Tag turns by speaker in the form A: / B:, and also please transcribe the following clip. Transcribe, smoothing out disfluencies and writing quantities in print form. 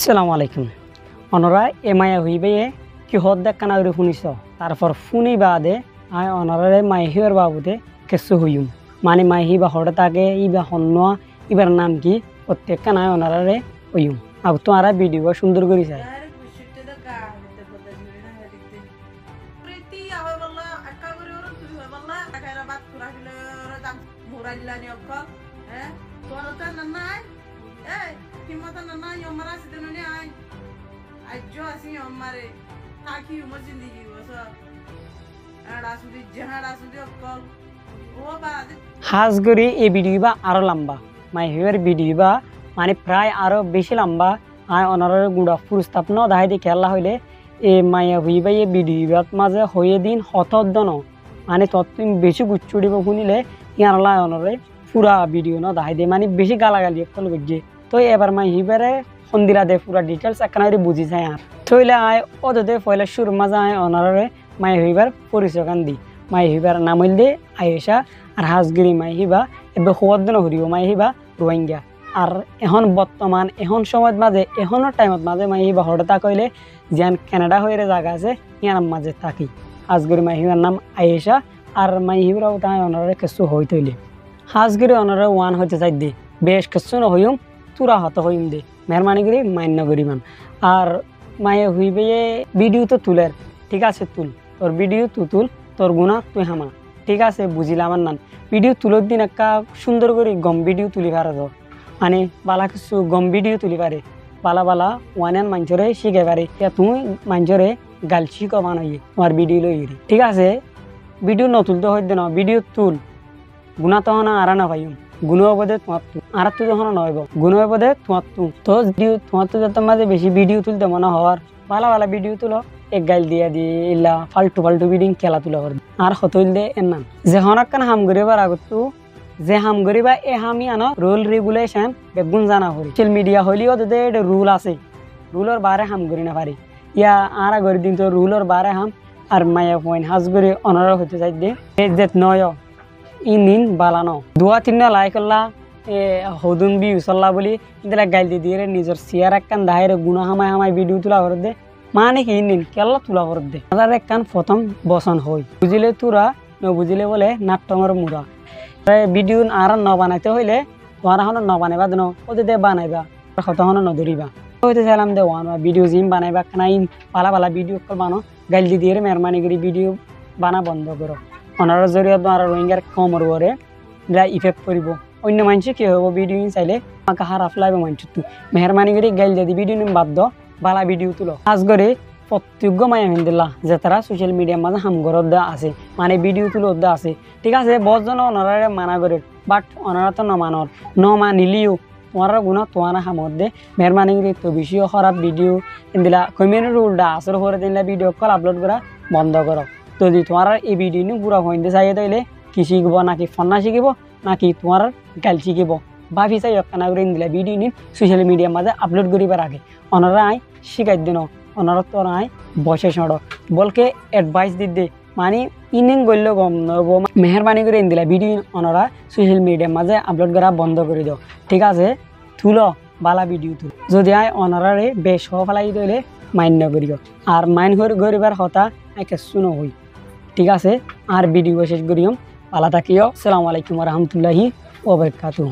A: আসসালামু আলাইকুম অনরা এমায়া হইবে কি হদ দেখা না শুনিস তারপর ফুনি বাদে আয় অনরারে মাইহির বাবুতে কেসু হইম মানে মাইহি বা হঠাৎ আগে ইবা হন্যা ইবার নাম কি প্রত্যেকটা নাই অনরারে হইম আর তোমারা ভিডিও সুন্দর করে চাই
B: Kimata nana yomara sidenoni ay ajo asi yomare taki umar zindagi wasa ada sudi okkal o baad
A: হাজগরি এই ভিডিও বা আরো লম্বা মাইহির ভিডিও বা মানে প্রায় আরো বেশি লম্বা আয় অনরারে গুড়া পুরস্তাপন দাহাই দি খেলা হইলে এ মাইয়া হইবা এই ভিডিও মাঝে হয়ে দিন হতদন মানে তত বেশি গুচ্ছুড়িব শুনিলে ইয়ারলা অনরে পুরা ভিডিও ন দাহাই দিয়ে মানে বেশি গালাগালি অকল গজ্জে তো এবার মাই হিবারে সন্দিরা দে পুরা ডিটেলস একানারি বুঝি যায় আর থইলে আয় অদে পয়লা শুরু মাজা আয় অনারে মাই হিবার পরিচয় কান দি মাই হিবার নাম হইল দে আয়েশা আর হাজগিরি মাই হিবা এবে হওয়ার হরিব মাই হিবা রোহিঙ্গা আর এখন বর্তমান এখন সময়ের মাঝে এখনের টাইমত মাঝে মাই হিবা হঠাৎ কইলে যেন কানাডা হয়ে জায়গা আছে ইয়ার মাঝে থাকি হাজগিরি মাই হিবার নাম আয়েশা আর মাই হিবরাও তাই অনারে কিছু হই তৈলে হাজগিরি অনারে ওয়ান হইতে চাই দি বেশ কিছু নহইম তুরা হত হইম দে মেহরবানি করি মান্য করিমান আর মায়ে হইবে ভিডিও তো তুলের ঠিক আছে তুল তোর ভিডিও তুল তোর গুণা তুই হামা ঠিক আছে বুঝিলাম আমার নান ভিডিও তুলোর দিন একটা সুন্দর করে গম ভিডিও তুলি পারে তো মানে বালা কিছু গম ভিডিও তুলি পারে বালা বালা ওয়ান মানুষরে শিখে পারে তুমি মানুষরে গাল শিখো বানাইয়ে তোমার ভিডিও লই ঠিক আছে ভিডিও নতুলতে হইতে না ভিডিও তুল গুণা তো না আর না পাইম গুণবদে তোমার আর তো যখন নয়ব গুণবদে তোমার তো তোমার তো যত মাঝে বেশি ভিডিও তুলতে মনে হওয়ার ভালো ভালো ভিডিও তুলো এক গাইল দিয়া দিয়ে ইল্লা ফালতু ভিডিও খেলা তুলা করবে আর হতইল দে এর নাম যে হনকান হাম করিবার আগত যে হাম করিবা এ হামি আনো রুল রেগুলেশন বেগুন জানা করি সোশ্যাল মিডিয়া হইলেও তো এটা রুল আছে রুলের বারে হাম করি না পারি ইয়া আর আগের দিন তো রুলের বারে হাম আর মায়া পয়েন্ট হাজ করে অনার হইতে চাই দে যে নয় ইনিন বালানো দুয়া তিনটা লাই করলা হদুন বি উসল্লা বলি কিন্তু গাইল দিয়ে নিজের চেয়ার একখান দাহের গুণা হামাই ভিডিও তোলা করে দে মানে কি ইনিন কেলা তোলা করে দে তাদের একখান প্রথম বসন হই বুঝিলে তোরা ন বুঝিলে বলে নাট্যমর মুরা ভিডিও আর ন বানাইতে হইলে তোমার এখন ন বানাইবা দেন ওদের দে বানাইবা কতক্ষণ নধরিবা হইতে চাইলাম দে ওয়ান ভিডিও জিম বানাইবা খানাই পালা পালা ভিডিও বানো গাইল দিয়ে মেহরবানি করে ভিডিও বানা বন্ধ করো অনার জরিয়ে আর রোহিঙ্গার কমর করে ইফেক্ট করব অন্য মানুষ কি হব ভিডিও চাইলে আমাকে হারাফ লাগবে মানুষ মেহরবানি করে গাইল যদি ভিডিও বাদ দ বালা ভিডিও তুলো আজ করে প্রত্যেক মায়া হিন্দিল্লা যে তারা সোশ্যাল মিডিয়ার মাঝে হামগরত দেওয়া আছে মানে ভিডিও তুলো দেওয়া আছে ঠিক আছে বসজন ওনারা মানা করে বাট ওনারা তো নমানর নমানিলিও তোমার গুণা তোমার হামত দে মেহরবানি করে তো বেশি খারাপ ভিডিও হিন্দিলা কমিউনিটি উল্টা আসর করে দিনলা ভিডিও কল আপলোড করা বন্ধ করো যদি তোমার এই ভিডিও পুরা হইতে চাই তাইলে কি শিখব নাকি ফন্না শিখিব নাকি তোমার গাল শিখিব ভাবি চাই একখানা করে দিলা ভিডিও নিন সোশ্যাল মিডিয়ার মাঝে আপলোড করিবার আগে ওনারা আই শিখাই দিন ওনারা তো আই বসে সড়ক বলকে অ্যাডভাইস দে মানে ইনিং গল্য গম নব মেহরবানি করে দিলা ভিডিও ওনারা সোশ্যাল মিডিয়ার মাঝে আপলোড করা বন্ধ করে দাও ঠিক আছে তুলো বালা ভিডিও তুল যদি আই ওনারারে বেশ ফেলাই দিলে মান্য করিও আর মাইন করিবার কথা একে শুনো হই ঠিক আছে আর ভিডিও শেষ করিও পালা থাকিও আসসালামু আলাইকুম ওয়া রাহমাতুল্লাহি ওয়া বারাকাতুহু।